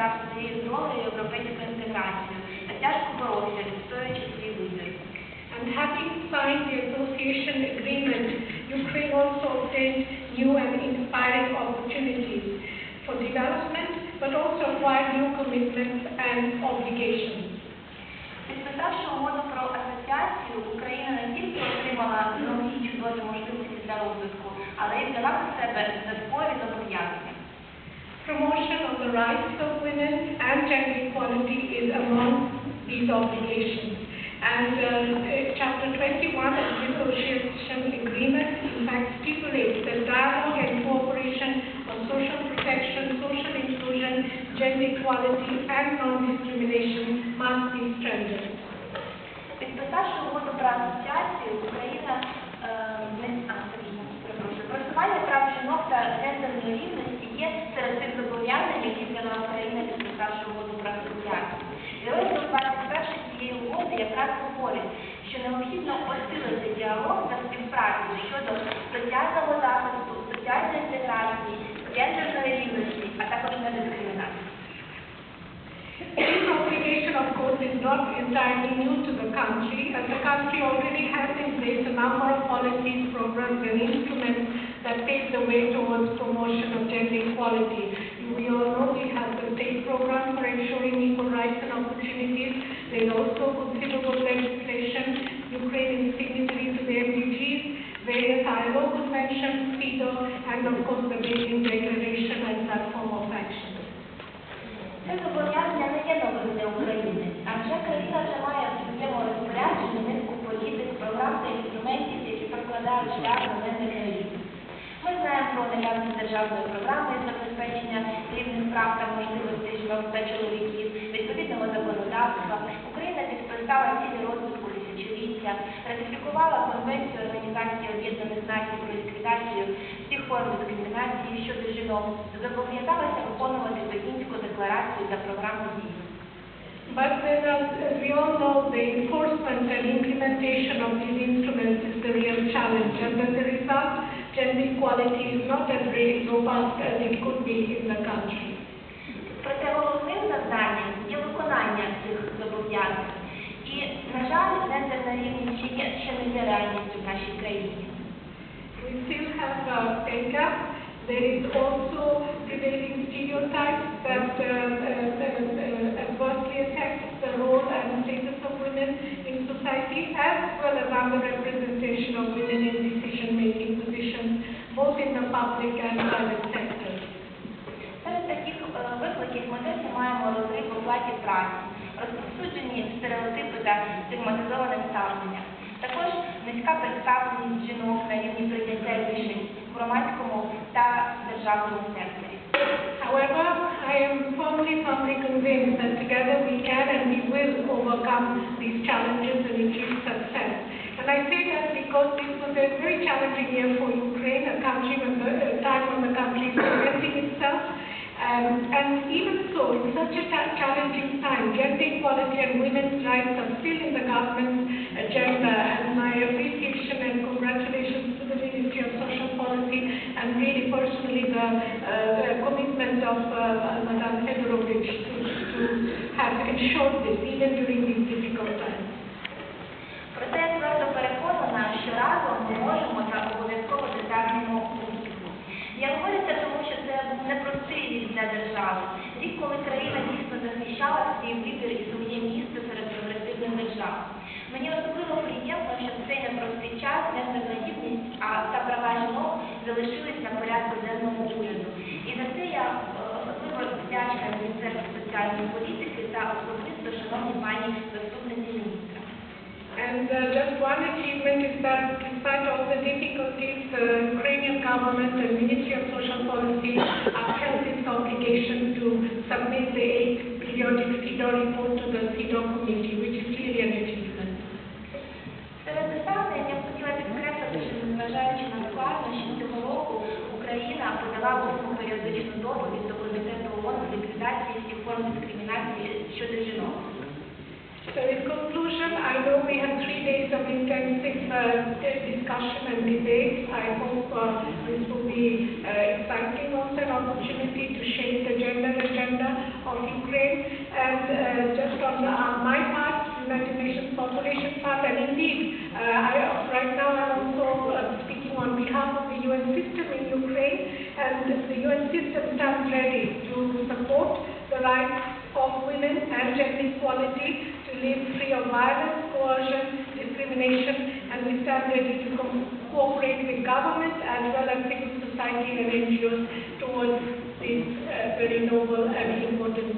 вважав своєю зброєю європейську інтеграцію та тяжко боровся, відстоюючи свій вибір. And having signed the association agreement, Ukraine also obtained new and inspiring opportunities for development, but also acquired new commitments and obligations. Підписавши угоду про асоціацію, Україна не тільки отримала нові чудові можливості для розвитку, але й взяла на себе додаткові зобов'язання. Promotion of the rights of women and gender equality is among these obligations. And Chapter 21 of the Association Agreement, in fact, stipulates that dialogue and cooperation on social protection, social inclusion, gender equality, and non-discrimination must be strengthened. Підписавши угоду про асоціацію, Україна просування прав жінок та гендерної рівності є серед тих зобов'язань, які взяла Україна, підписавши угоду про асоціацію. І розділ 21 цієї угоди якраз говорить, що необхідно посилити діалог та співпрацю щодо соціального захисту, соціальної інтеграції, гендерної рівності, а також недискримінації. This obligation, of course, is not entirely new to the country, as the country already has in place a number of policies, programs, and instruments that pave the way towards promotion of gender equality. We all know we have the state program for ensuring equal rights and opportunities. There is also considerable legislation. Ukraine is signatory to the MDGs, various ILO conventions, CEDAW, and of course the Beijing Declaration and Platform of Action. Це зобов'язання не є новим для України, адже країна вже має в своєму розпорядженні низку політик, програм та інструментів, які прокладають шлях до гендерної рівності. Ми знаємо про наявність державної програми із забезпечення рівних прав та можливостей жінок та чоловіків, відповідного законодавства. Україна підписала цілі розвитку тисячоліття, ратифікувала Конвенцію Організації Об'єднаних Націй про ліквідацію всіх форм дискримінації щодо жінок, зобов'язалася виконувати Пекінську декларацію та програму дій. But as we all know, the enforcement and implementation of these instruments is the real challenge, and as a result, gender equality is not as robust as it could be in the country. Проте головним завданням є виконання цих зобов'язань. І, на жаль, гендерна рівність ще не є реальністю в нашій країні. We still have a pay gap. There is also prevailing stereotypes that adversely affect the role and status of women in society, as well as underrepresentation of women in decision-making positions, both in the public and private sectors. Серед таких викликів ми досі маємо розрив у оплаті праці, розповсюджені стереотипи та стигматизоване ставлення. Також низька представленість жінок на рівні прийняття рішень в громадському та державному секторі. However, I am firmly convinced that together we can and we will overcome these challenges and achieve success. And I say that because this was a very challenging year for Ukraine, a time when the country is presenting itself. And even so, in such a challenging time, gender equality and women's rights are still in the government's agenda. And my appreciation and congratulations to the Ministry of Social Policy and really personally the commitment of Madame Fedorovich to have ensured this even during these difficult times. Проте я твердо переконана, що разом ми можемо та обов'язково досягнемо успіху. Я говорю це тому, що це був непростий рік для держави. Рік, коли країна дійсно захищала свій вибір і своє місце серед прогресивних держав. Мені особливо приємно, що в цей непростий час гендерна рівність та права жінок залишились на порядку денному уряду. І за це я особливо вдячна Міністерству соціальної політики та особисто шановній пані заступниці міністра. And just one achievement is that despite all the difficulties, the Ukrainian government and Ministry of Social Policy upheld its obligation to submit the 8th periodic CEDAW report to the CEDAW committee, which is clearly an achievement. Серед досягнень я б хотіла підкреслити, що незважаючи на складнощі цього року, Україна подала 8-му періодичну доповідь до Комітету ООН з ліквідації всіх форм дискримінації щодо жінок. So in conclusion, I know we had 3 days of intensive discussion and debate. I hope this will be exciting also an opportunity to shape the gender agenda of And just on my part, United Nations population part, and indeed, right now I'm also speaking on behalf of the UN system in Ukraine, and the UN system stands ready to support the rights of women and gender equality to live free of violence, coercion, discrimination, and we stand ready to cooperate with government as well as civil society and NGOs towards this very noble and important